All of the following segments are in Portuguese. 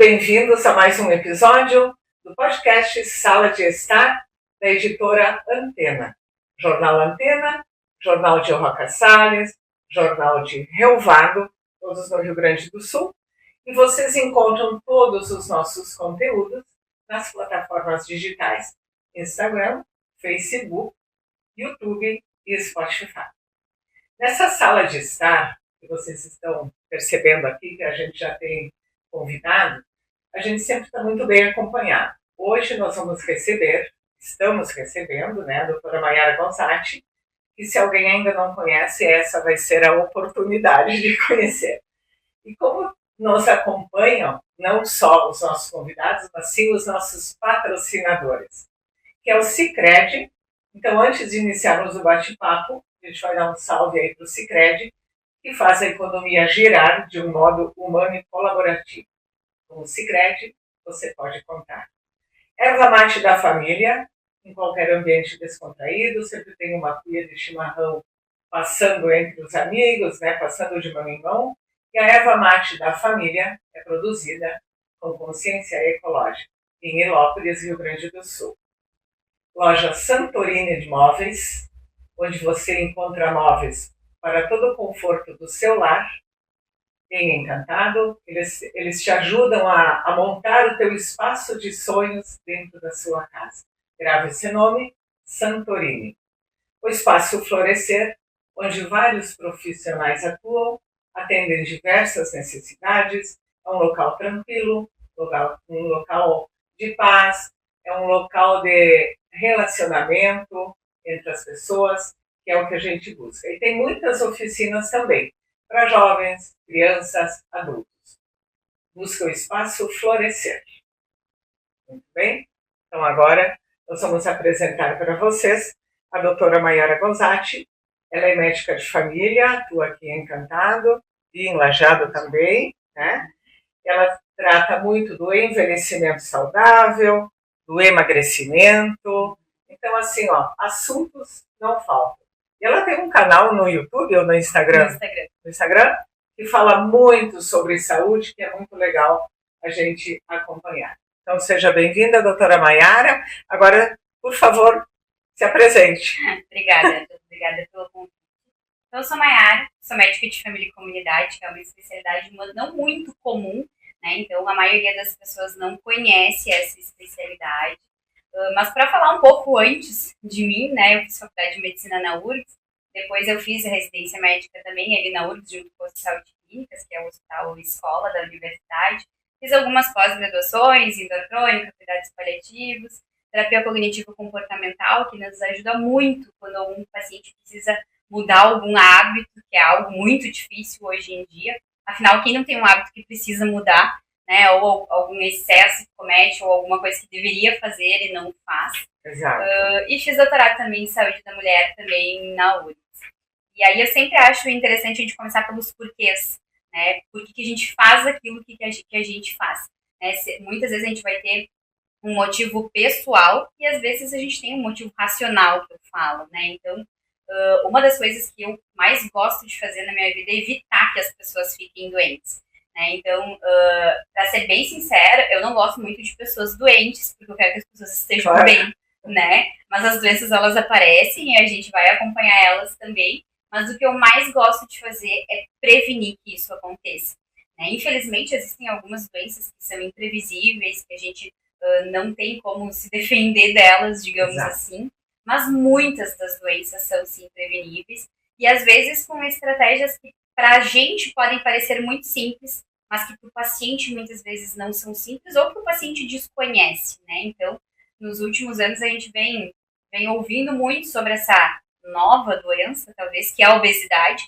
bem-vindos a mais um episódio do podcast Sala de Estar, da editora Antena. Jornal Antena, Jornal de Roca Salles, Jornal de Rio Vado, todos no Rio Grande do Sul. E vocês encontram todos os nossos conteúdos nas plataformas digitais Instagram, Facebook, YouTube e Spotify. Nessa sala de estar, que vocês estão percebendo aqui, que a gente já tem convidado, a gente sempre está muito bem acompanhado. Hoje nós estamos recebendo, a doutora Maiara Gonzatti, que se alguém ainda não conhece, essa vai ser a oportunidade de conhecer. E como nos acompanham não só os nossos convidados, mas sim os nossos patrocinadores, que é o Sicredi. Então, antes de iniciarmos o bate-papo, a gente vai dar um salve aí para o Sicredi, que faz a economia girar de um modo humano e colaborativo. Com o Sicredi, você pode contar. Erva mate da família, em qualquer ambiente descontraído, sempre tem uma cuia de chimarrão passando entre os amigos, passando de mão em mão. E a erva mate da família é produzida com consciência ecológica, em Nilópolis, Rio Grande do Sul. Loja Santorini de Móveis, onde você encontra móveis para todo o conforto do seu lar. Em Encantado, eles te ajudam a montar o teu espaço de sonhos dentro da sua casa. Grave esse nome, Santorini. O Espaço Florescer, onde vários profissionais atuam, atendem diversas necessidades, é um local tranquilo, um local de paz, é um local de relacionamento entre as pessoas, que é o que a gente busca. E tem muitas oficinas também, para jovens, crianças, adultos. Busca o Espaço Florescer. Muito bem? Então agora nós vamos apresentar para vocês a doutora Maiara Gonzatti. Ela é médica de família, atua aqui em Encantado e em Lajeado também, Ela trata muito do envelhecimento saudável, do emagrecimento. Então, assim, assuntos não faltam. E ela tem um canal no YouTube ou no Instagram? No Instagram, que fala muito sobre saúde, que é muito legal a gente acompanhar. Então, seja bem-vinda, doutora Maiara. Agora, por favor, se apresente. Obrigada pelo convite. Então, eu sou Maiara, sou médica de família e comunidade, que é uma especialidade não muito comum, Então, a maioria das pessoas não conhece essa especialidade. Mas para falar um pouco antes de mim, eu fiz faculdade de medicina na URGS, depois eu fiz a residência médica também ali na URGS, junto com o Hospital de Clínicas, que é o hospital escola da universidade. Fiz algumas pós-graduações em dor crônica, cuidados paliativos, terapia cognitivo-comportamental, que nos ajuda muito quando um paciente precisa mudar algum hábito, que é algo muito difícil hoje em dia. Afinal, quem não tem um hábito que precisa mudar, ou algum excesso que comete, ou alguma coisa que deveria fazer, ele não faz. Exato. E fiz doutorado também em saúde da mulher, também na URGS. E aí eu sempre acho interessante a gente começar pelos porquês, Por que a gente faz aquilo que a gente faz. Muitas vezes a gente vai ter um motivo pessoal e às vezes a gente tem um motivo racional, que eu falo, Então, uma das coisas que eu mais gosto de fazer na minha vida é evitar que as pessoas fiquem doentes. Então, para ser bem sincera, eu não gosto muito de pessoas doentes, porque eu quero que as pessoas estejam bem, Mas as doenças, elas aparecem e a gente vai acompanhar elas também. Mas o que eu mais gosto de fazer é prevenir que isso aconteça. Infelizmente, existem algumas doenças que são imprevisíveis, que a gente não tem como se defender delas, digamos assim. Mas muitas das doenças são, sim, preveníveis. E, às vezes, com estratégias que, para a gente, podem parecer muito simples, mas que para o paciente, muitas vezes, não são simples, ou que o paciente desconhece, Então, nos últimos anos, a gente vem ouvindo muito sobre essa nova doença, talvez, que é a obesidade,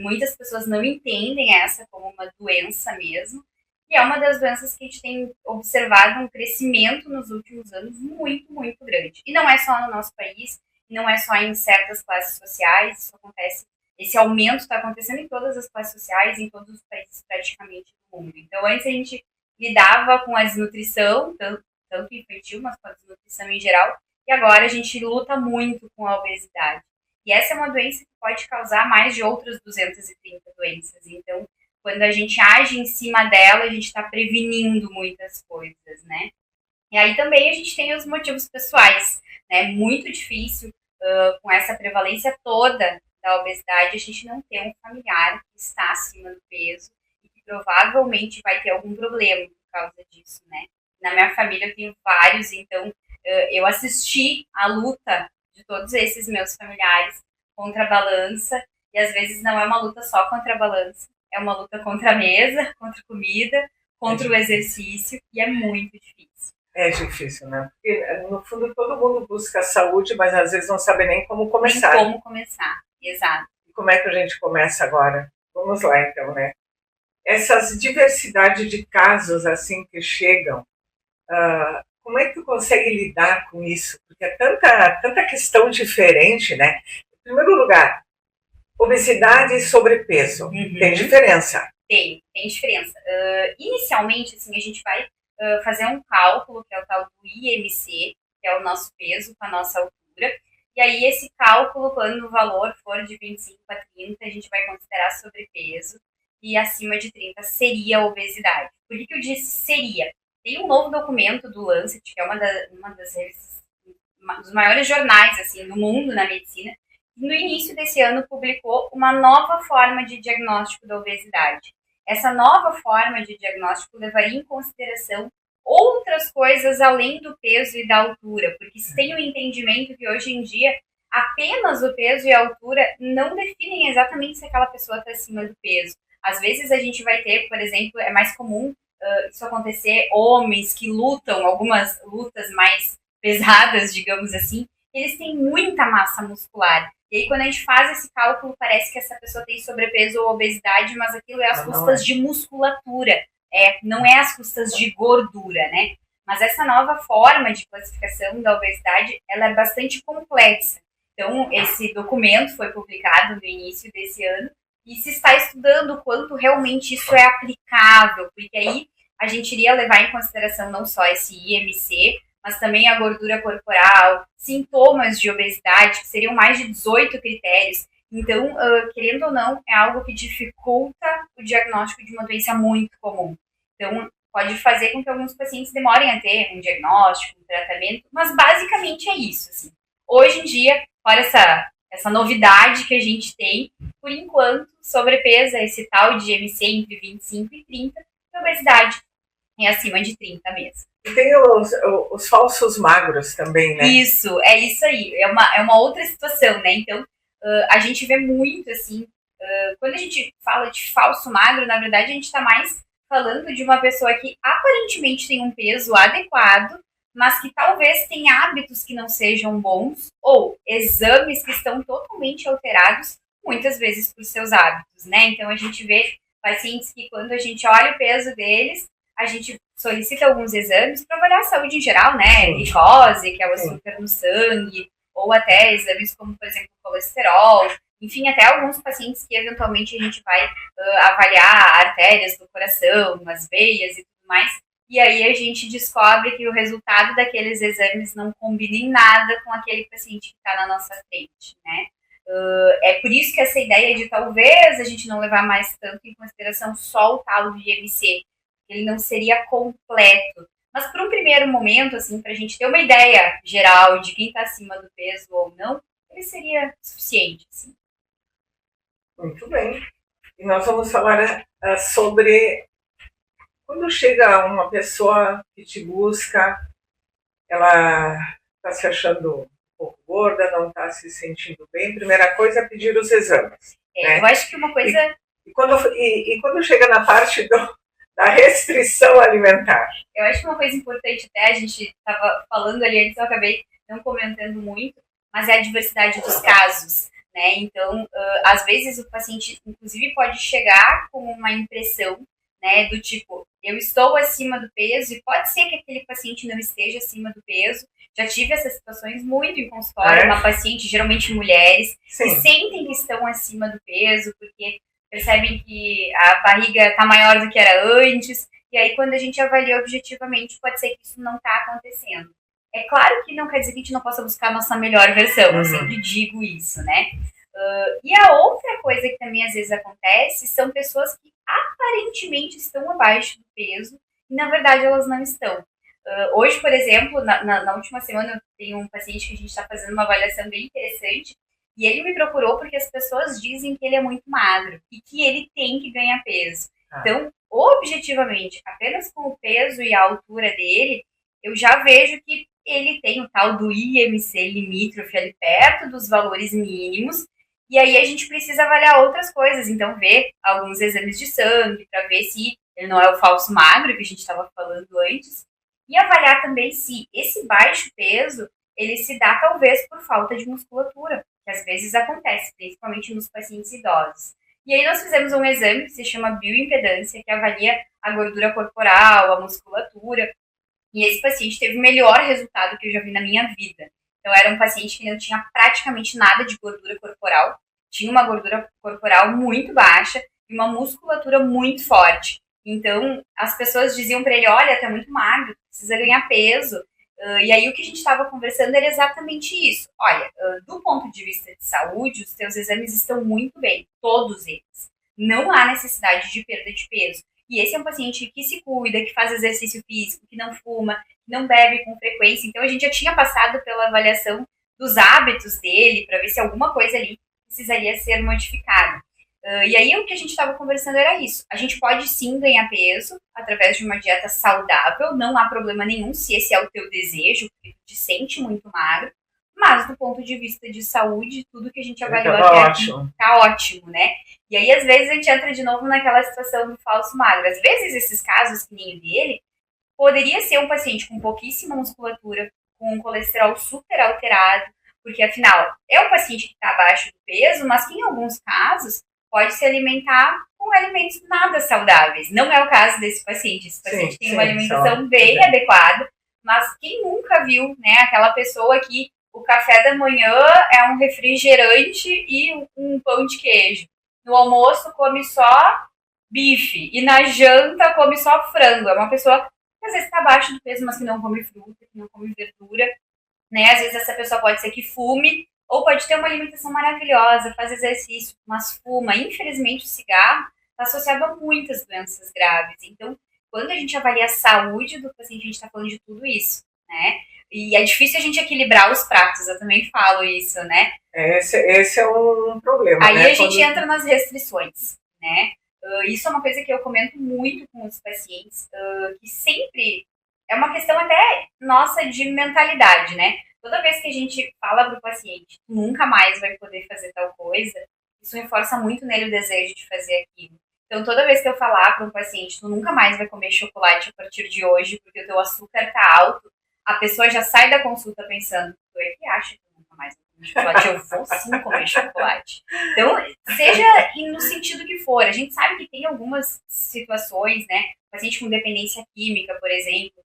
Muitas pessoas não entendem essa como uma doença mesmo. E é uma das doenças que a gente tem observado um crescimento nos últimos anos muito, muito grande. E não é só no nosso país, não é só em certas classes sociais, isso acontece, esse aumento está acontecendo em todas as classes sociais, em todos os países praticamente do mundo. Então, antes a gente lidava com a desnutrição, tanto infantil, mas com a desnutrição em geral, e agora a gente luta muito com a obesidade. E essa é uma doença que pode causar mais de outras 230 doenças. Então, quando a gente age em cima dela, a gente está prevenindo muitas coisas, né? E aí também a gente tem os motivos pessoais, né? Muito difícil, com essa prevalência toda da obesidade, a gente não ter um familiar que está acima do peso e que provavelmente vai ter algum problema por causa disso, né? Na minha família eu tenho vários, então eu assisti a luta de todos esses meus familiares contra a balança, e às vezes não é uma luta só contra a balança, é uma luta contra a mesa, contra a comida, contra o exercício, e é muito difícil. É difícil, né? Porque, no fundo, todo mundo busca saúde, mas às vezes não sabe nem como começar. Nem como começar, exato. E como é que a gente começa agora? Vamos lá, então, né? Essas diversidade de casos, assim, que chegam, como é que tu consegue lidar com isso? Porque é tanta questão diferente, né? Em primeiro lugar, obesidade e sobrepeso. Tem diferença? Tem diferença. Inicialmente, assim, a gente vai fazer um cálculo, que é o tal do IMC, que é o nosso peso com a nossa altura. E aí, esse cálculo, quando o valor for de 25 a 30, a gente vai considerar sobrepeso. E acima de 30 seria obesidade. Por que eu disse seria? Tem um novo documento do Lancet, que é uma das revistas, dos maiores jornais assim, do mundo na medicina, que no início desse ano publicou uma nova forma de diagnóstico da obesidade. Essa nova forma de diagnóstico levaria em consideração outras coisas além do peso e da altura, porque se tem o entendimento que hoje em dia apenas o peso e a altura não definem exatamente se aquela pessoa está acima do peso. Às vezes a gente vai ter, por exemplo, é mais comum isso acontecer, homens que lutam, algumas lutas mais pesadas, digamos assim, eles têm muita massa muscular. E aí, quando a gente faz esse cálculo, parece que essa pessoa tem sobrepeso ou obesidade, mas aquilo é às custas de musculatura, não é às custas de gordura, né? Mas essa nova forma de classificação da obesidade, ela é bastante complexa. Então, esse documento foi publicado no início desse ano e se está estudando o quanto realmente isso é aplicável, porque aí a gente iria levar em consideração não só esse IMC, mas também a gordura corporal, sintomas de obesidade, que seriam mais de 18 critérios. Então, querendo ou não, é algo que dificulta o diagnóstico de uma doença muito comum. Então, pode fazer com que alguns pacientes demorem a ter um diagnóstico, um tratamento, mas basicamente é isso. Assim. Hoje em dia, fora essa novidade que a gente tem, por enquanto, sobrepeso é esse tal de IMC entre 25 e 30, e obesidade é acima de 30 mesmo. E tem os falsos magros também, né? Isso, é isso aí. É uma outra situação, né? Então, a gente vê muito, assim, quando a gente fala de falso magro, na verdade, a gente está mais falando de uma pessoa que aparentemente tem um peso adequado, mas que talvez tenha hábitos que não sejam bons, ou exames que estão totalmente alterados, muitas vezes por seus hábitos, né? Então, a gente vê pacientes que, quando a gente olha o peso deles, a gente solicita alguns exames para avaliar a saúde em geral, né? Glicose, que é o açúcar no sangue, ou até exames como, por exemplo, colesterol. Enfim, até alguns pacientes que eventualmente a gente vai avaliar artérias do coração, as veias e tudo mais. E aí a gente descobre que o resultado daqueles exames não combina em nada com aquele paciente que está na nossa frente, né? É por isso que essa ideia de talvez a gente não levar mais tanto em consideração só o tal de IMC, ele não seria completo. Mas por um primeiro momento, assim, para a gente ter uma ideia geral de quem está acima do peso ou não, ele seria suficiente. Assim. Muito bem. E nós vamos falar sobre quando chega uma pessoa que te busca, ela está se achando um pouco gorda, não está se sentindo bem. Primeira coisa é pedir os exames. Né? Eu acho que uma coisa... E quando chega na parte da restrição alimentar? Eu acho que uma coisa importante, até a gente estava falando ali antes, eu acabei não comentando muito, mas é a diversidade dos casos, né? Então, às vezes o paciente, inclusive, pode chegar com uma impressão, né, do tipo, eu estou acima do peso, e pode ser que aquele paciente não esteja acima do peso. Já tive essas situações muito em consultório, uma paciente, geralmente mulheres, que sentem que estão acima do peso, porque percebem que a barriga está maior do que era antes, e aí quando a gente avalia objetivamente, pode ser que isso não está acontecendo. É claro que não quer dizer que a gente não possa buscar a nossa melhor versão, eu sempre digo isso, né? E a outra coisa que também às vezes acontece são pessoas que aparentemente estão abaixo do peso e na verdade elas não estão. Hoje, por exemplo, na última semana eu tenho um paciente que a gente está fazendo uma avaliação bem interessante e ele me procurou porque as pessoas dizem que ele é muito magro e que ele tem que ganhar peso. Então, objetivamente, apenas com o peso e a altura dele, eu já vejo que ele tem o tal do IMC limítrofe ali perto dos valores mínimos, e aí a gente precisa avaliar outras coisas, então ver alguns exames de sangue para ver se ele não é o falso magro que a gente estava falando antes, e avaliar também se esse baixo peso, ele se dá talvez por falta de musculatura, que às vezes acontece, principalmente nos pacientes idosos. E aí nós fizemos um exame que se chama bioimpedância, que avalia a gordura corporal, a musculatura, e esse paciente teve o melhor resultado que eu já vi na minha vida. Então, era um paciente que não tinha praticamente nada de gordura corporal, tinha uma gordura corporal muito baixa e uma musculatura muito forte. Então, as pessoas diziam para ele, olha, tá muito magro, precisa ganhar peso. E aí, o que a gente estava conversando era exatamente isso. Olha, do ponto de vista de saúde, os teus exames estão muito bem, todos eles. Não há necessidade de perda de peso. E esse é um paciente que se cuida, que faz exercício físico, que não fuma, que não bebe com frequência. Então, a gente já tinha passado pela avaliação dos hábitos dele para ver se alguma coisa ali precisaria ser modificada. E aí, o que a gente estava conversando era isso. A gente pode sim ganhar peso através de uma dieta saudável, não há problema nenhum se esse é o teu desejo, porque tu te sente muito magro. Mas, do ponto de vista de saúde, tudo que a gente avaliou aqui tá ótimo, né? E aí, às vezes, a gente entra de novo naquela situação do falso magro. Às vezes, esses casos, que nem o dele, poderia ser um paciente com pouquíssima musculatura, com um colesterol super alterado, porque, afinal, é um paciente que está abaixo do peso, mas que, em alguns casos, pode se alimentar com alimentos nada saudáveis. Não é o caso desse paciente. Esse paciente tem uma alimentação bem adequada, mas quem nunca viu, né, aquela pessoa que o café da manhã é um refrigerante e um pão de queijo. No almoço come só bife e na janta come só frango. É uma pessoa que às vezes está abaixo do peso, mas que não come fruta, que não come verdura. Né? Às vezes essa pessoa pode ser que fume ou pode ter uma alimentação maravilhosa, faz exercício, mas fuma. Infelizmente o cigarro está associado a muitas doenças graves. Então, quando a gente avalia a saúde do paciente, a gente está falando de tudo isso, né? E é difícil a gente equilibrar os pratos, eu também falo isso, né? Esse é um problema. Aí né? a gente entra nas restrições, né? Isso é uma coisa que eu comento muito com os pacientes, que sempre é uma questão até nossa de mentalidade, né? Toda vez que a gente fala para o paciente, nunca mais vai poder fazer tal coisa, isso reforça muito nele o desejo de fazer aquilo. Então, toda vez que eu falar para um paciente, tu nunca mais vai comer chocolate a partir de hoje, porque o teu açúcar tá alto, a pessoa já sai da consulta pensando, tu é que acha que eu nunca mais vou comer chocolate? Eu vou sim comer chocolate. Então, seja no sentido que for, a gente sabe que tem algumas situações, né? Paciente com dependência química, por exemplo,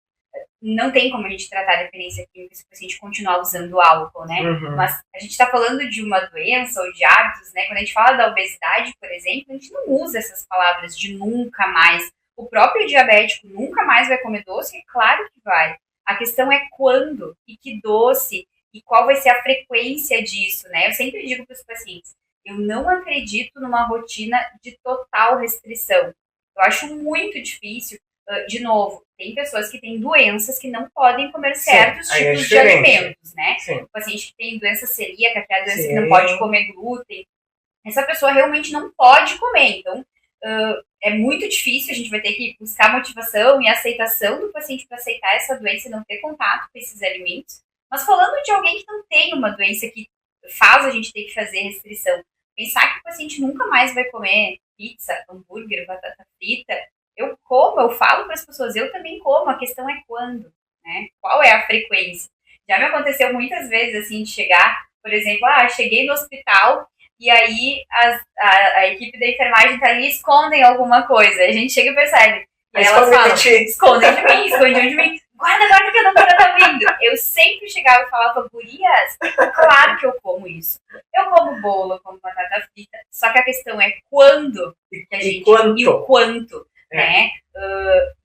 não tem como a gente tratar a dependência química se o paciente continuar usando álcool, né? Uhum. Mas a gente está falando de uma doença ou de hábitos, né? Quando a gente fala da obesidade, por exemplo, a gente não usa essas palavras de nunca mais. O próprio diabético nunca mais vai comer doce? Claro que vai. A questão é quando e que doce e qual vai ser a frequência disso, né? Eu sempre digo para os pacientes, eu não acredito numa rotina de total restrição. Eu acho muito difícil. De novo, tem pessoas que têm doenças que não podem comer certos tipos de alimentos, né? Sim. O paciente que tem doença celíaca, que é a doença que não pode comer glúten, essa pessoa realmente não pode comer. Então, é muito difícil, a gente vai ter que buscar motivação e aceitação do paciente para aceitar essa doença e não ter contato com esses alimentos. Mas falando de alguém que não tem uma doença que faz a gente ter que fazer restrição, pensar que o paciente nunca mais vai comer pizza, hambúrguer, batata frita, eu como, eu falo para as pessoas, eu também como, a questão é quando, né? Qual é a frequência? Já me aconteceu muitas vezes, assim, de chegar, por exemplo, cheguei no hospital e aí a equipe da enfermagem tá ali e escondem alguma coisa. A gente chega e percebe. E elas falam, escondem de mim. Guarda que eu não quero estar vindo. Eu sempre chegava e falava, gurias, claro que eu como isso. Eu como bolo, eu como batata frita. Só que a questão é quando que a gente... E o quanto. Né?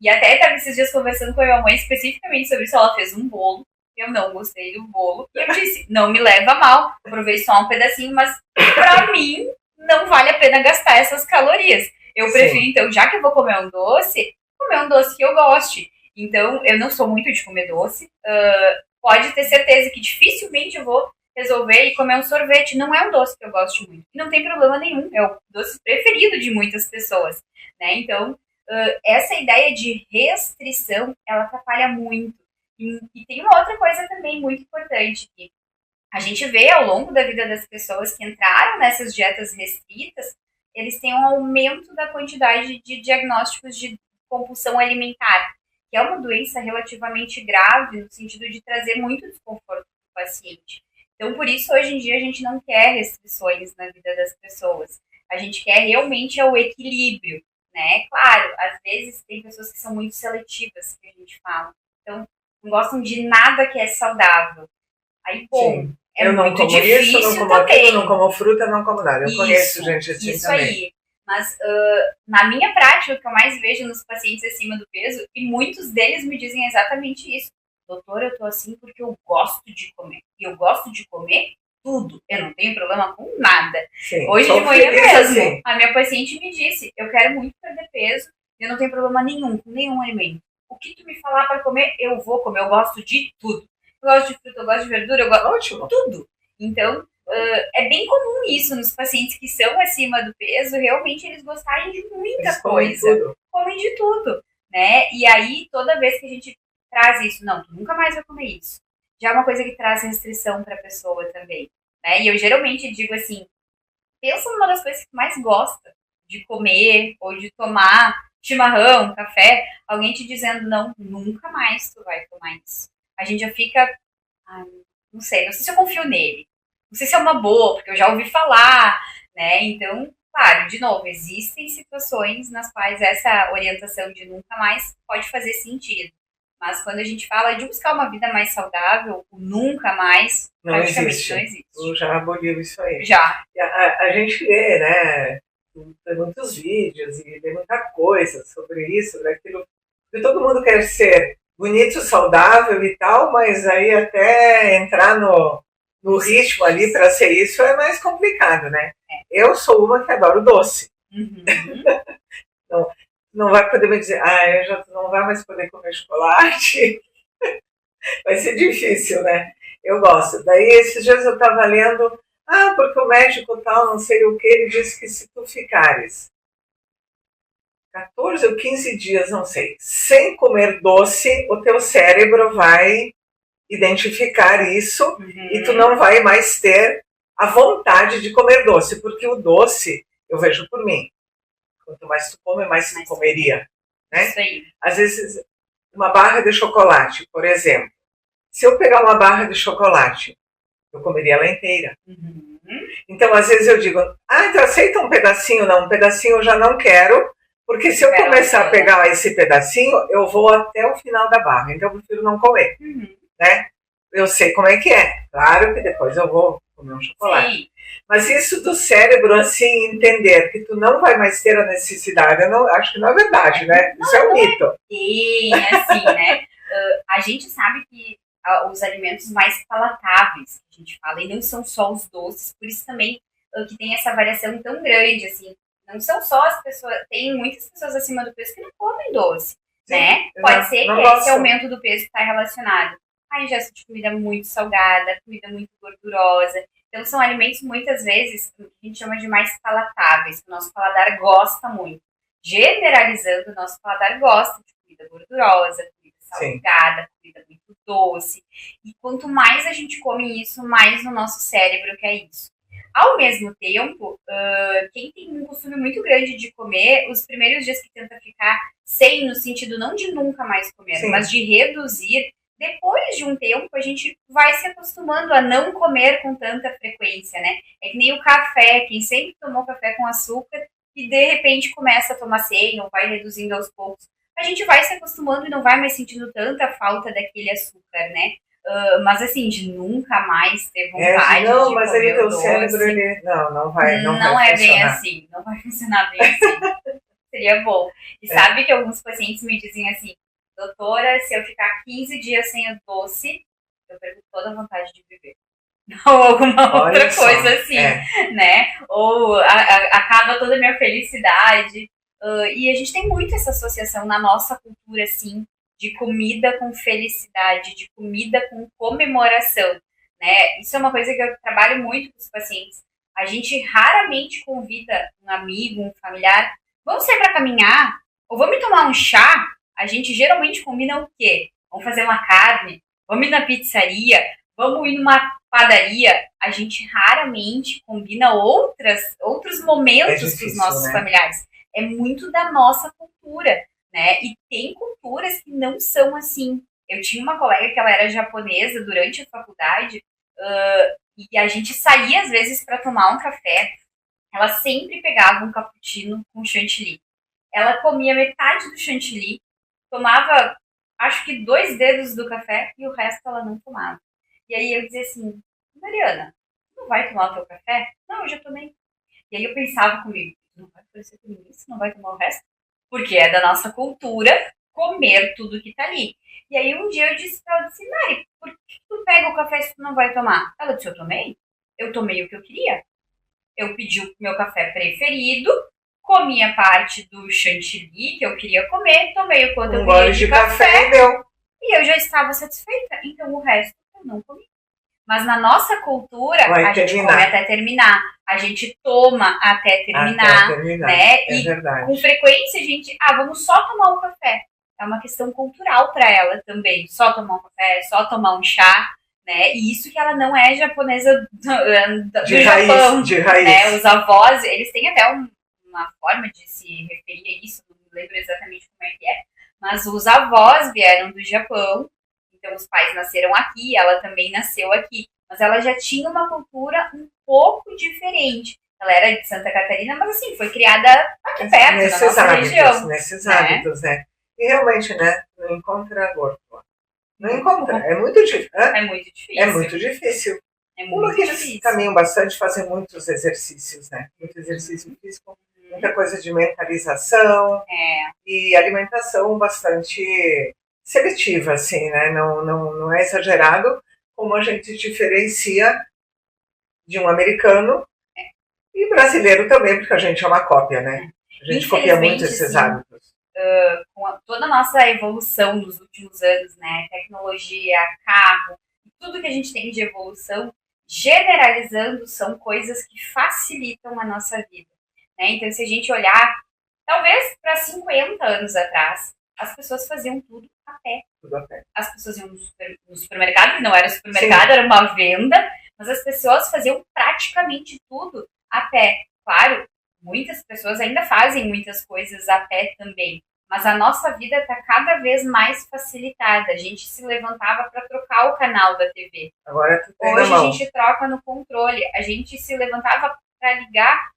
E até estava esses dias conversando com a minha mãe especificamente sobre isso. Ela fez um bolo, eu não gostei do bolo e eu disse, não me leva a mal, provei só um pedacinho, mas pra mim não vale a pena gastar essas calorias. Eu prefiro, então, já que eu vou comer um doce que eu goste. Então, eu não sou muito de comer doce. Pode ter certeza que dificilmente eu vou resolver e comer um sorvete. Não é um doce que eu gosto muito. E não tem problema nenhum. É o doce preferido de muitas pessoas, né? Então, essa ideia de restrição, ela atrapalha muito. E tem uma outra coisa também muito importante, que a gente vê ao longo da vida das pessoas que entraram nessas dietas restritas, eles têm um aumento da quantidade de diagnósticos de compulsão alimentar, que é uma doença relativamente grave, no sentido de trazer muito desconforto para o paciente. Então, por isso, hoje em dia, a gente não quer restrições na vida das pessoas. A gente quer realmente o equilíbrio, né? Claro, às vezes tem pessoas que são muito seletivas, que a gente fala. Então, não gostam de nada que é saudável. Aí, bom, Sim. Eu não como isso, não como aquilo, não como fruta, não como nada. Eu conheço gente assim isso também. Aí. Mas na minha prática, o que eu mais vejo nos pacientes acima do peso, e muitos deles me dizem exatamente isso. Doutora, eu tô assim porque eu gosto de comer. E eu gosto de comer tudo. Eu não tenho problema com nada. Sim, hoje de manhã mesmo, assim. a minha paciente me disse, eu quero muito perder peso e eu não tenho problema nenhum com nenhum alimento. O que tu me falar para comer, eu vou comer. Eu gosto de tudo. Eu gosto de fruta, eu gosto de verdura, eu gosto de tudo. Então, é bem comum isso nos pacientes que são acima do peso, realmente eles gostarem de muita coisa. Comem de tudo, né? E aí, toda vez que a gente traz isso, não, tu nunca mais vai comer isso. Já é uma coisa que traz restrição para a pessoa também, né? E eu geralmente digo assim, pensa numa das coisas que mais gosta de comer ou de tomar chimarrão, café, alguém te dizendo, não, nunca mais tu vai tomar isso. A gente já fica, não sei se eu confio nele. Não sei se é uma boa, porque eu já ouvi falar, né? Então, claro, de novo, existem situações nas quais essa orientação de nunca mais pode fazer sentido. Mas quando a gente fala de buscar uma vida mais saudável, o nunca mais praticamente não existe. Eu já aboliu isso aí. Já. A gente vê, né? Tem muitos vídeos e tem muita coisa sobre isso, sobre aquilo. Porque todo mundo quer ser bonito, saudável e tal, mas aí até entrar no ritmo ali para ser isso é mais complicado, né? Eu sou uma que adoro doce. Uhum. Não vai poder me dizer, eu já não vai mais poder comer chocolate. Vai ser difícil, né? Eu gosto. Daí esses dias eu estava lendo, porque o médico tal, não sei o que, ele disse que se tu ficares 14 ou 15 dias, não sei, sem comer doce, o teu cérebro vai identificar isso e tu não vai mais ter a vontade de comer doce, porque o doce, eu vejo por mim, quanto mais tu come, mais tu comeria, né? Isso aí. Às vezes, uma barra de chocolate, por exemplo, se eu pegar uma barra de chocolate, eu comeria ela inteira. Uhum. Então, às vezes eu digo, então aceita um pedacinho? Não, um pedacinho eu já não quero, porque se eu começar a pegar esse pedacinho, eu vou até o final da barra, então eu prefiro não comer, né? Eu sei como é que é, claro que depois eu vou comer um chocolate. Sim. Mas isso do cérebro, assim, entender que tu não vai mais ter a necessidade, eu não, acho que não é verdade, né? Isso é um mito. Sim, assim, né? A gente sabe que os alimentos mais palatáveis, que a gente fala, e não são só os doces, por isso também que tem essa variação tão grande, assim. Não são só as pessoas, tem muitas pessoas acima do peso que não comem doce, sim, né? Pode ser que esse aumento do peso está relacionado a ingesta de comida muito salgada, comida muito gordurosa. Então, são alimentos, muitas vezes, que a gente chama de mais palatáveis, que o nosso paladar gosta muito. Generalizando, o nosso paladar gosta de comida gordurosa, comida salgada, comida muito doce. E quanto mais a gente come isso, mais no nosso cérebro quer isso. Ao mesmo tempo, quem tem um costume muito grande de comer, os primeiros dias que tenta ficar sem, no sentido não de nunca mais comer, sim, mas de reduzir, depois de um tempo a gente vai se acostumando a não comer com tanta frequência, né? É que nem o café, quem sempre tomou café com açúcar e de repente começa a tomar sem ou vai reduzindo aos poucos, a gente vai se acostumando e não vai mais sentindo tanta falta daquele açúcar, né? Mas assim, de nunca mais ter vontade não, de mas comer aí teu doce. Cérebro, ele não vai é bem assim, não vai funcionar bem assim. Seria bom. E sabe que alguns pacientes me dizem assim, doutora, se eu ficar 15 dias sem o doce, eu perco toda a vontade de viver. Ou alguma outra coisa assim, né? Ou acaba toda a minha felicidade. E a gente tem muito essa associação na nossa cultura, assim, de comida com felicidade, de comida com comemoração, né? Isso é uma coisa que eu trabalho muito com os pacientes. A gente raramente convida um amigo, um familiar, vamos sair para caminhar, ou vamos tomar um chá. A gente geralmente combina o quê? Vamos fazer uma carne, vamos ir na pizzaria, vamos ir numa padaria. A gente raramente combina outros momentos com os nossos familiares. É muito da nossa cultura, né? E tem culturas que não são assim. Eu tinha uma colega que ela era japonesa durante a faculdade, e a gente saía às vezes para tomar um café. Ela sempre pegava um cappuccino com chantilly. Ela comia metade do chantilly, tomava, acho que 2 dedos do café e o resto ela não tomava. E aí eu dizia assim, Mariana, não vai tomar o teu café? Não, eu já tomei. E aí eu pensava comigo, não vai oferecer pra ninguém, você não vai tomar o resto? Porque é da nossa cultura comer tudo que tá ali. E aí um dia eu disse pra ela, disse, Mari, por que tu pega o café se tu não vai tomar? Ela disse, eu tomei. Eu tomei o que eu queria. Eu pedi o meu café preferido, comi a parte do chantilly que eu queria comer, tomei o quanto eu queria de café e eu já estava satisfeita. Então o resto eu não comi. Mas na nossa cultura, a gente come até terminar. A gente toma até terminar, né? É verdade. Com frequência a gente, vamos só tomar um café. É uma questão cultural para ela também. Só tomar um café, só tomar um chá, né? E isso que ela não é japonesa do Japão. De raiz. Né? Os avós, eles têm até uma forma de se referir a isso, não me lembro exatamente como é que é. Mas os avós vieram do Japão. Então, os pais nasceram aqui, ela também nasceu aqui. Mas ela já tinha uma cultura um pouco diferente. Ela era de Santa Catarina, mas assim, foi criada aqui perto, na nossa região. Nesses hábitos, né? E realmente, né? Não encontra gosto. Não encontra. É muito difícil. É muito difícil. É muito difícil. Uma que eles caminham bastante, fazem muitos exercícios, né? Muito exercício físico, muita coisa de mentalização e alimentação bastante seletiva, assim, né? Não é exagerado, como a gente diferencia de um americano e brasileiro também, porque a gente é uma cópia, né? A gente copia muito esses hábitos. Com toda a nossa evolução nos últimos anos, né? Tecnologia, carro, tudo que a gente tem de evolução, generalizando, são coisas que facilitam a nossa vida, né? Então, se a gente olhar, talvez para 50 anos atrás, as pessoas faziam tudo a pé. Tudo a pé. As pessoas iam no supermercado, que não era supermercado, era uma venda, mas as pessoas faziam praticamente tudo a pé. Claro, muitas pessoas ainda fazem muitas coisas a pé também, mas a nossa vida está cada vez mais facilitada. A gente se levantava para trocar o canal da TV. Agora tu tem Hoje na mão. A gente troca no controle. A gente se levantava para ligar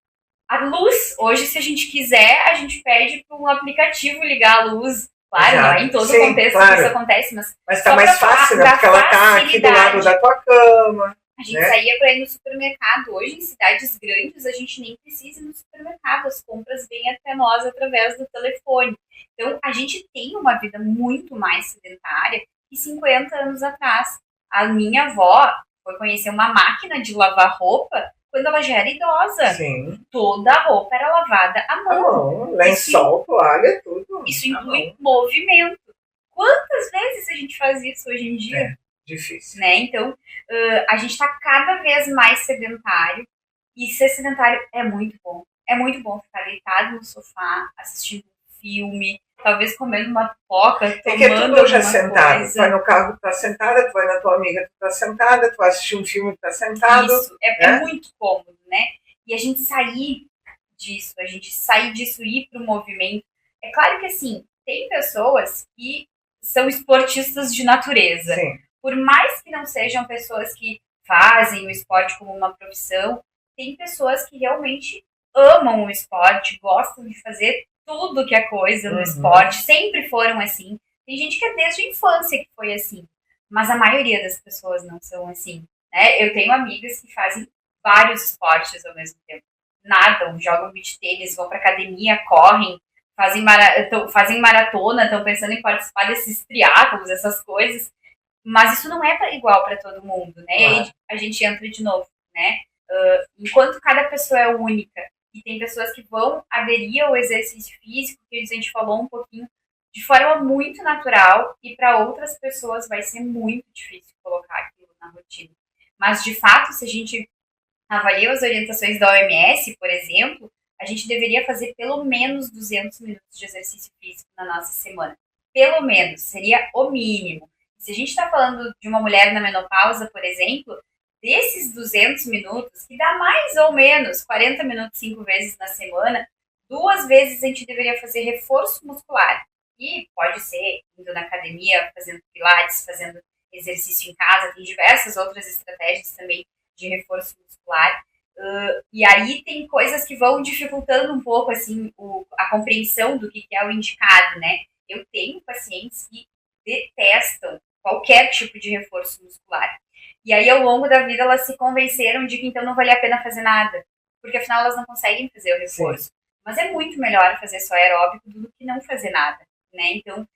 a luz. Hoje, se a gente quiser, a gente pede para um aplicativo ligar a luz. Claro, não é em todo o contexto que isso acontece, mas está mais fácil, né? Porque ela está aqui do lado da tua cama. A gente saía para ir no supermercado. Hoje, em cidades grandes, a gente nem precisa ir no supermercado. As compras vêm até nós através do telefone. Então, a gente tem uma vida muito mais sedentária que 50 anos atrás. A minha avó foi conhecer uma máquina de lavar roupa quando ela já era idosa. Sim. Toda a roupa era lavada à mão. Lençol, toalha, tudo. Isso inclui movimento. Quantas vezes a gente faz isso hoje em dia? Difícil. Né? Então, a gente está cada vez mais sedentário. E ser sedentário é muito bom. É muito bom ficar deitado no sofá, assistindo um filme, talvez comendo uma pipoca, tomando tudo já sentado. coisa. Tu vai no carro, tu tá sentada, tu vai na tua amiga, tu tá sentada, tu vai assistir um filme, tu tá sentado. Isso, é muito cômodo, né? E a gente sair disso e ir pro movimento. É claro que, assim, tem pessoas que são esportistas de natureza. Sim. Por mais que não sejam pessoas que fazem o esporte como uma profissão, tem pessoas que realmente amam o esporte, gostam de fazer tudo que é coisa no esporte, sempre foram assim. Tem gente que é desde a infância que foi assim, mas a maioria das pessoas não são assim, né? Eu tenho amigas que fazem vários esportes ao mesmo tempo. Nadam, jogam beach tênis, vão pra academia, correm, fazem maratona, estão pensando em participar desses triatlos, essas coisas. Mas isso não é igual para todo mundo, né? Claro. E aí a gente entra de novo, né? Enquanto cada pessoa é única E tem pessoas que vão aderir ao exercício físico, que a gente falou um pouquinho, de forma muito natural, e para outras pessoas vai ser muito difícil colocar aquilo na rotina. Mas, de fato, se a gente avalia as orientações da OMS, por exemplo, a gente deveria fazer pelo menos 200 minutos de exercício físico na nossa semana. Pelo menos, seria o mínimo. Se a gente está falando de uma mulher na menopausa, por exemplo, desses 200 minutos, que dá mais ou menos 40 minutos 5 vezes na semana, 2 vezes a gente deveria fazer reforço muscular. E pode ser indo na academia, fazendo pilates, fazendo exercício em casa, tem diversas outras estratégias também de reforço muscular. E aí tem coisas que vão dificultando um pouco assim a compreensão do que é o indicado, né? Eu tenho pacientes que detestam qualquer tipo de reforço muscular. E aí, ao longo da vida, elas se convenceram de que então não valia a pena fazer nada, porque afinal elas não conseguem fazer o reforço. Sim. Mas é muito melhor fazer só aeróbico do que não fazer nada, né? Então,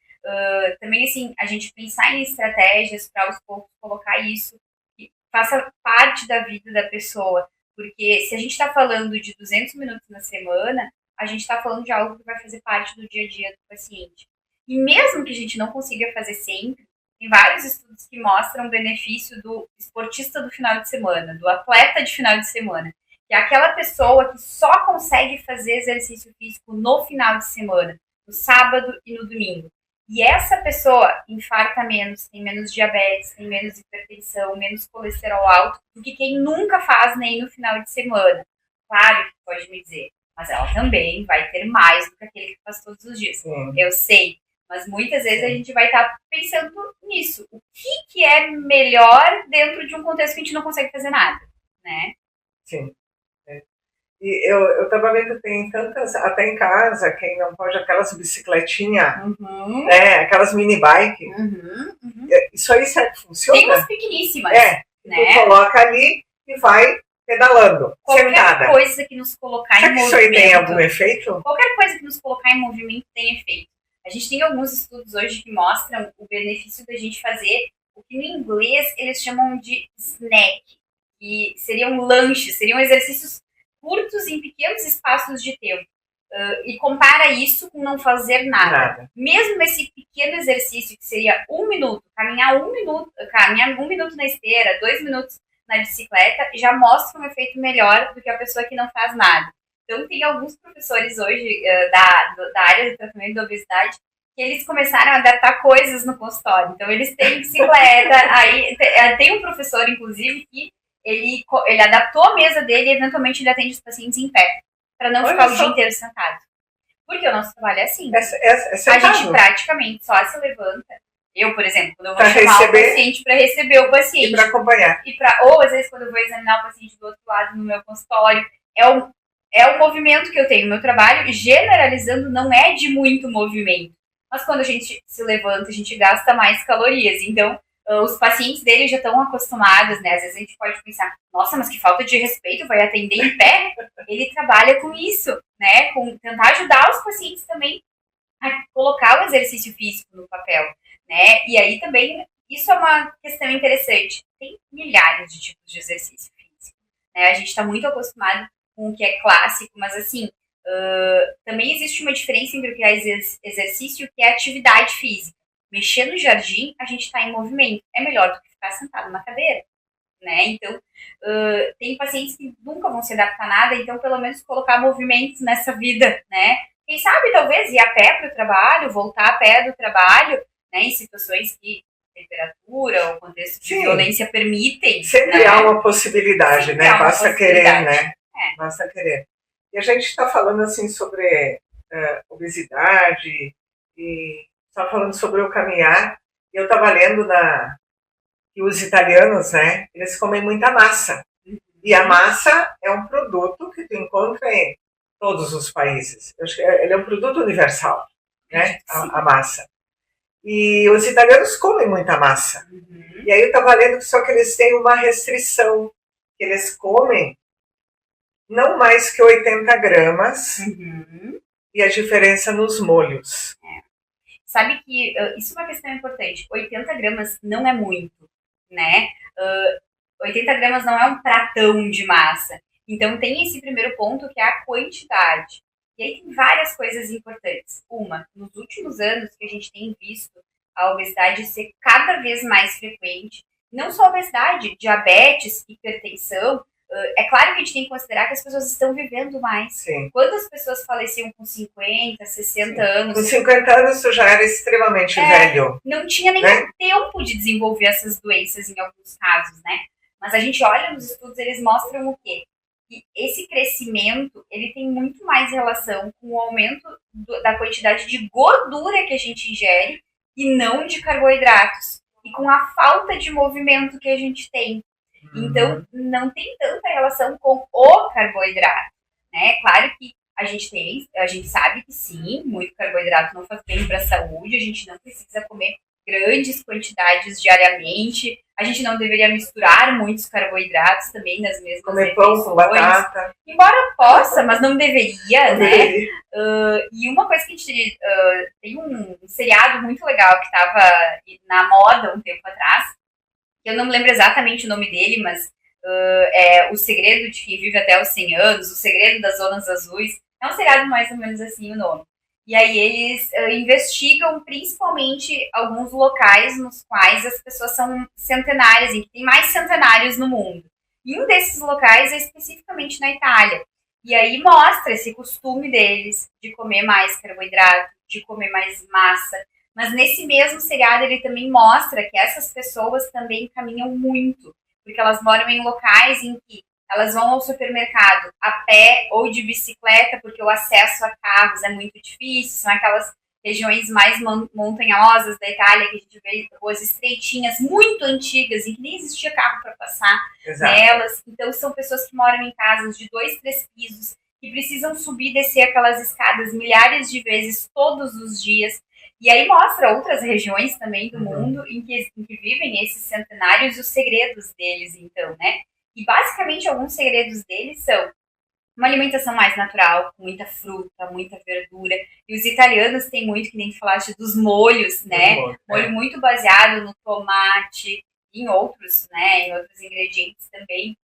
também assim, a gente pensar em estratégias para aos poucos colocar isso que faça parte da vida da pessoa, porque se a gente está falando de 200 minutos na semana, a gente está falando de algo que vai fazer parte do dia a dia do paciente. E mesmo que a gente não consiga fazer sempre, tem vários estudos que mostram o benefício do esportista do final de semana, do atleta de final de semana, que é aquela pessoa que só consegue fazer exercício físico no final de semana, no sábado e no domingo. E essa pessoa infarta menos, tem menos diabetes, tem menos hipertensão, menos colesterol alto do que quem nunca faz nem no final de semana. Claro que pode me dizer, mas ela também vai ter mais do que aquele que faz todos os dias. Sim. Eu sei, mas muitas vezes a gente vai estar pensando nisso. O que é melhor dentro de um contexto que a gente não consegue fazer nada, né? Sim. E eu estava vendo, tem tantas, até em casa, quem não pode, aquelas bicicletinhas, né, aquelas mini bike. Isso aí será que funciona? Tem umas pequeníssimas. Né? Tu coloca ali e vai pedalando, qualquer sentada. Coisa que nos colocar será em que movimento. Isso aí tem algum efeito? Qualquer coisa que nos colocar em movimento tem efeito. A gente tem alguns estudos hoje que mostram o benefício da gente fazer o que no inglês eles chamam de snack, que seriam lanches, seriam exercícios curtos em pequenos espaços de tempo. E compara isso com não fazer nada. Mesmo esse pequeno exercício, que seria 1 minuto, caminhar 1 minuto na esteira, 2 minutos na bicicleta, já mostra um efeito melhor do que a pessoa que não faz nada. Então, tem alguns professores hoje da área do tratamento da obesidade que eles começaram a adaptar coisas no consultório. Então, eles têm bicicleta, aí tem um professor, inclusive, que ele adaptou a mesa dele e, eventualmente, ele atende os pacientes em pé, para não ficar o dia inteiro sentado. Porque o nosso trabalho é assim. A gente praticamente só se levanta. Eu, por exemplo, quando eu vou chamar o paciente para receber o paciente. E para acompanhar. Ou, às vezes, quando eu vou examinar o paciente do outro lado no meu consultório, é o movimento que eu tenho no meu trabalho, generalizando, não é de muito movimento. Mas quando a gente se levanta, a gente gasta mais calorias. Então, os pacientes dele já estão acostumados, né? Às vezes a gente pode pensar, nossa, mas que falta de respeito, vai atender em pé? Ele trabalha com isso, né? Com tentar ajudar os pacientes também a colocar o exercício físico no papel, né? E aí também, isso é uma questão interessante. Tem milhares de tipos de exercício físico, né? A gente está muito acostumado com o que é clássico, mas assim, também existe uma diferença entre o que é exercício e o que é atividade física. Mexer no jardim, a gente está em movimento. É melhor do que ficar sentado na cadeira, né? Então, tem pacientes que nunca vão se adaptar a nada, então pelo menos colocar movimentos nessa vida, né? Quem sabe, talvez, ir a pé para o trabalho, voltar a pé do trabalho, né? Em situações que temperatura ou contexto de violência permitem. Sempre há uma possibilidade, né? Basta querer, né? Basta querer. E a gente está falando, assim, sobre obesidade e só falando sobre o caminhar, e eu estava lendo que os italianos, né, eles comem muita massa. E a massa é um produto que tu encontra em todos os países. Ele é um produto universal, né, a massa. E os italianos comem muita massa. E aí eu estava lendo que só que eles têm uma restrição, que eles comem não mais que 80 gramas, e a diferença nos molhos. Sabe que isso é uma questão importante. 80 gramas não é muito, né? 80 gramas não é um pratão de massa. Então, tem esse primeiro ponto, que é a quantidade. E aí tem várias coisas importantes. Uma, nos últimos anos que a gente tem visto a obesidade ser cada vez mais frequente, não só obesidade, diabetes, hipertensão. É claro que a gente tem que considerar que as pessoas estão vivendo mais. Sim. Quantas pessoas faleciam com 50, 60 anos? Com 50 anos tu já era extremamente velho. Não tinha nem tempo de desenvolver essas doenças em alguns casos, né? Mas a gente olha nos estudos, eles mostram o quê? Que esse crescimento, ele tem muito mais relação com o aumento da quantidade de gordura que a gente ingere e não de carboidratos. E com a falta de movimento que a gente tem. Então, não tem tanta relação com o carboidrato, né? Claro que a gente sabe que sim, muito carboidrato não faz bem para a saúde, a gente não precisa comer grandes quantidades diariamente, a gente não deveria misturar muitos carboidratos também nas mesmas comer pão com batata. Embora possa, mas não deveria, né? E uma coisa que a gente... tem um seriado muito legal que estava na moda um tempo atrás, eu não me lembro exatamente o nome dele, mas é O Segredo de Quem Vive Até os 100 Anos, O Segredo das Zonas Azuis. É um seriado mais ou menos assim o nome. E aí eles investigam principalmente alguns locais nos quais as pessoas são centenárias, em que tem mais centenários no mundo. E um desses locais é especificamente na Itália. E aí mostra esse costume deles de comer mais carboidrato, de comer mais massa. Mas nesse mesmo seriado ele também mostra que essas pessoas também caminham muito, porque elas moram em locais em que elas vão ao supermercado a pé ou de bicicleta, porque o acesso a carros é muito difícil, são aquelas regiões mais montanhosas da Itália, que a gente vê ruas estreitinhas, muito antigas, em que nem existia carro para passar nelas. Então são pessoas que moram em casas de 2, 3 pisos, que precisam subir e descer aquelas escadas milhares de vezes todos os dias. E aí mostra outras regiões também do mundo em que vivem esses centenários e os segredos deles, então, né? E basicamente alguns segredos deles são uma alimentação mais natural, com muita fruta, muita verdura. E os italianos têm muito, que nem tu falaste, dos molhos, né? Molho muito baseado no tomate, em outros, né? Em outros ingredientes também.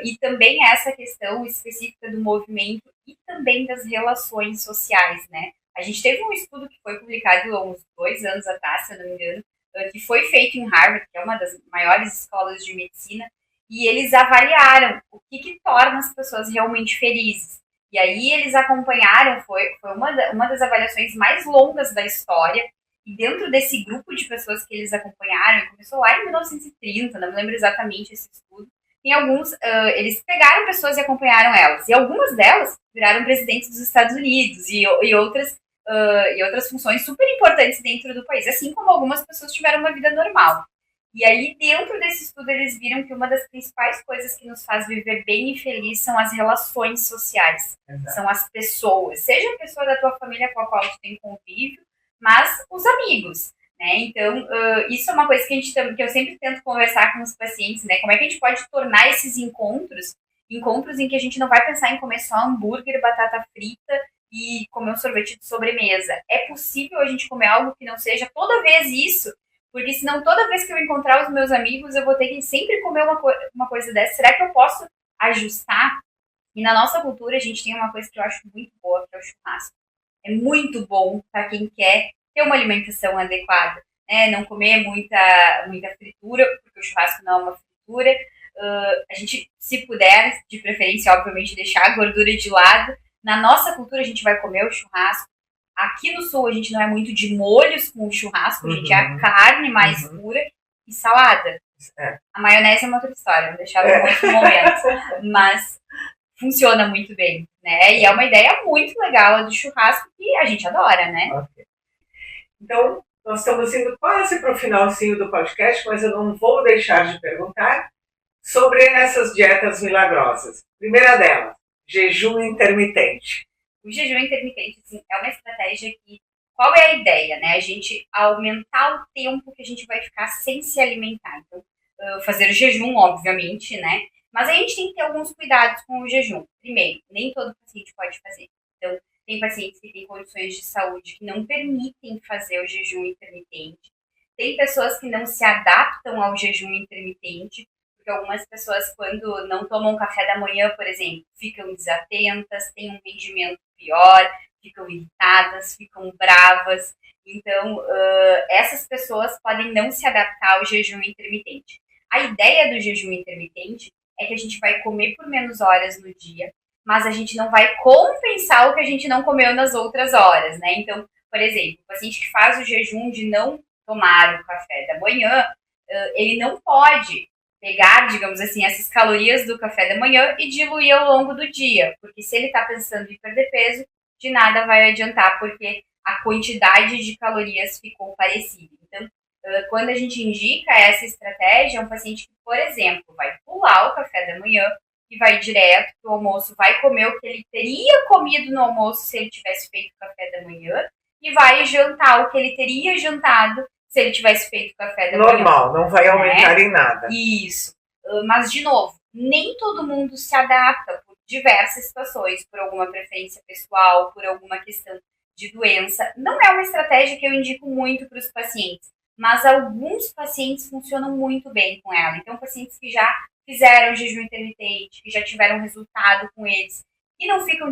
E também essa questão específica do movimento e também das relações sociais, né? A gente teve um estudo que foi publicado há uns 2 anos atrás, se eu não me engano, que foi feito em Harvard, que é uma das maiores escolas de medicina, e eles avaliaram o que torna as pessoas realmente felizes. E aí eles acompanharam, foi uma das avaliações mais longas da história, e dentro desse grupo de pessoas que eles acompanharam, começou lá em 1930, não me lembro exatamente esse estudo, tem alguns, eles pegaram pessoas e acompanharam elas, e algumas delas viraram presidentes dos Estados Unidos, e outras funções super importantes dentro do país, assim como algumas pessoas tiveram uma vida normal. E aí, dentro desse estudo, eles viram que uma das principais coisas que nos faz viver bem e feliz são as relações sociais. Exato. São as pessoas. Seja a pessoa da tua família com a qual tu tem convívio, mas os amigos, né? Então, isso é uma coisa que eu sempre tento conversar com os pacientes, né? Como é que a gente pode tornar esses encontros em que a gente não vai pensar em comer só hambúrguer, batata frita e comer um sorvete de sobremesa. É possível a gente comer algo que não seja toda vez isso, porque senão toda vez que eu encontrar os meus amigos eu vou ter que sempre comer uma coisa dessa. Será que eu posso ajustar? E na nossa cultura a gente tem uma coisa que eu acho muito boa, que é o churrasco. É muito bom para quem quer ter uma alimentação adequada, né? Não comer muita fritura, porque o churrasco não é uma fritura. A gente, se puder, de preferência, obviamente, deixar a gordura de lado. Na nossa cultura a gente vai comer o churrasco. Aqui no sul a gente não é muito de molhos com o churrasco, a gente é a carne mais pura e salada. A maionese é uma outra história, vou deixar para um outro momento. Mas funciona muito bem, né? E é uma ideia muito legal a do churrasco que a gente adora, né? Okay. Então, nós estamos indo quase para o finalzinho do podcast, mas eu não vou deixar de perguntar sobre essas dietas milagrosas. Primeira delas, jejum intermitente. O jejum intermitente, assim, é uma estratégia que... Qual é a ideia, né? A gente aumentar o tempo que a gente vai ficar sem se alimentar. Então, fazer o jejum, obviamente, né? Mas a gente tem que ter alguns cuidados com o jejum. Primeiro, nem todo paciente pode fazer. Então, tem pacientes que têm condições de saúde que não permitem fazer o jejum intermitente. Tem pessoas que não se adaptam ao jejum intermitente, porque algumas pessoas, quando não tomam café da manhã, por exemplo, ficam desatentas, têm um rendimento pior, ficam irritadas, ficam bravas. Então, essas pessoas podem não se adaptar ao jejum intermitente. A ideia do jejum intermitente é que a gente vai comer por menos horas no dia, mas a gente não vai compensar o que a gente não comeu nas outras horas, né? Então, por exemplo, o paciente que faz o jejum de não tomar o café da manhã, ele não pode pegar, digamos assim, essas calorias do café da manhã e diluir ao longo do dia, porque se ele está pensando em perder peso, de nada vai adiantar, porque a quantidade de calorias ficou parecida. Então, quando a gente indica essa estratégia, é um paciente que, por exemplo, vai pular o café da manhã e vai direto para o almoço, vai comer o que ele teria comido no almoço se ele tivesse feito o café da manhã, e vai jantar o que ele teria jantado se ele tivesse feito o café da manhã. Normal, não vai aumentar em nada. Isso. Mas, de novo, nem todo mundo se adapta por diversas situações, por alguma preferência pessoal, por alguma questão de doença. Não é uma estratégia que eu indico muito para os pacientes, mas alguns pacientes funcionam muito bem com ela. Então, pacientes que já fizeram jejum intermitente, que já tiveram resultado com eles, que não ficam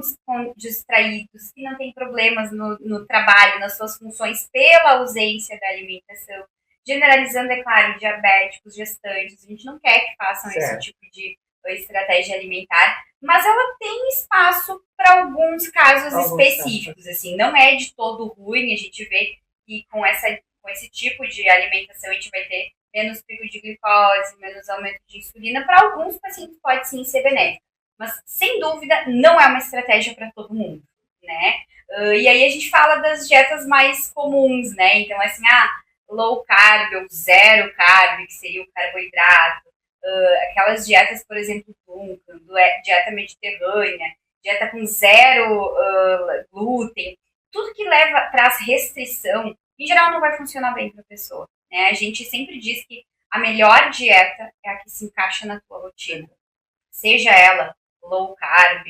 distraídos, que não têm problemas no trabalho, nas suas funções pela ausência da alimentação. Generalizando, é claro, diabéticos, gestantes, a gente não quer que façam esse tipo de estratégia alimentar, mas ela tem espaço para alguns casos específicos, assim, não é de todo ruim. A gente vê que com esse tipo de alimentação a gente vai ter menos pico de glicose, menos aumento de insulina. Para alguns pacientes pode sim ser benéfico, mas sem dúvida não é uma estratégia para todo mundo, né? E aí a gente fala das dietas mais comuns, né? Então, assim, low carb ou zero carb, que seria o carboidrato, aquelas dietas, por exemplo, Duncan, dieta mediterrânea, dieta com zero glúten, tudo que leva traz restrição, em geral não vai funcionar bem para a pessoa, né? A gente sempre diz que a melhor dieta é a que se encaixa na tua rotina, seja ela low carb,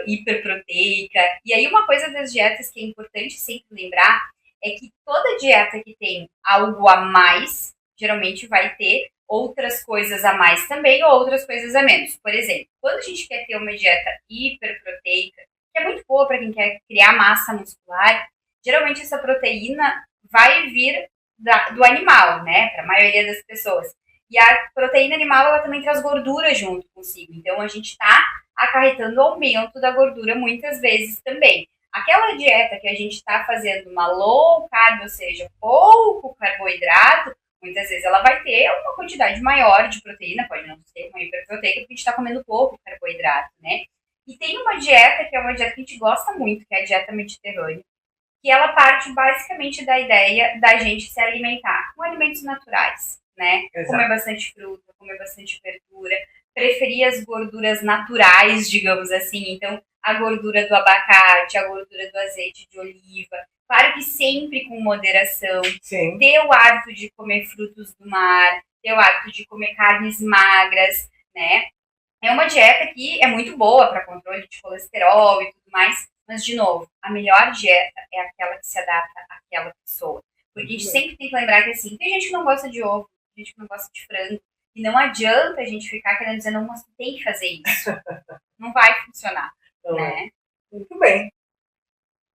hiperproteica. E aí uma coisa das dietas que é importante sempre lembrar é que toda dieta que tem algo a mais, geralmente vai ter outras coisas a mais também, ou outras coisas a menos. Por exemplo, quando a gente quer ter uma dieta hiperproteica, que é muito boa para quem quer criar massa muscular, geralmente essa proteína vai vir do animal, né, para a maioria das pessoas. E a proteína animal, ela também traz gordura junto consigo. Então, a gente está acarretando o aumento da gordura muitas vezes também. Aquela dieta que a gente está fazendo uma low carb, ou seja, pouco carboidrato, muitas vezes ela vai ter uma quantidade maior de proteína, pode não ser uma hiperproteica, porque a gente está comendo pouco carboidrato, né? E tem uma dieta que é uma dieta que a gente gosta muito, que é a dieta mediterrânea, que ela parte basicamente da ideia da gente se alimentar com alimentos naturais, né? Exato. Comer bastante fruta, comer bastante verdura, preferir as gorduras naturais, digamos assim. Então, a gordura do abacate, a gordura do azeite de oliva. Claro que sempre com moderação. Sim. Ter o hábito de comer frutos do mar, ter o hábito de comer carnes magras, né? É uma dieta que é muito boa para controle de colesterol e tudo mais. Mas, de novo, a melhor dieta é aquela que se adapta àquela pessoa. Porque a gente sempre tem que lembrar que, assim, tem gente que não gosta de ovo, tem gente que não gosta de frango. E não adianta a gente ficar querendo dizer, não, mas tu tem que fazer isso. Não vai funcionar, né? Muito bem.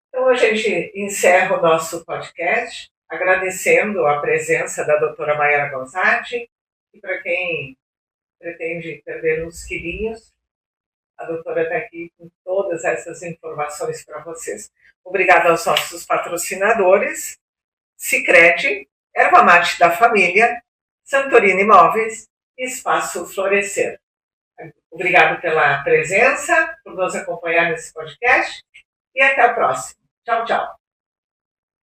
Então, a gente encerra o nosso podcast agradecendo a presença da doutora Maiara Gonzatti. E para quem pretende perder uns quilinhos, a doutora está aqui com todas essas informações para vocês. Obrigada aos nossos patrocinadores, Sicredi, Erva Mate da Família, Santorini Imóveis e Espaço Florescer. Obrigado pela presença, por nos acompanhar nesse podcast e até a próxima. Tchau, tchau.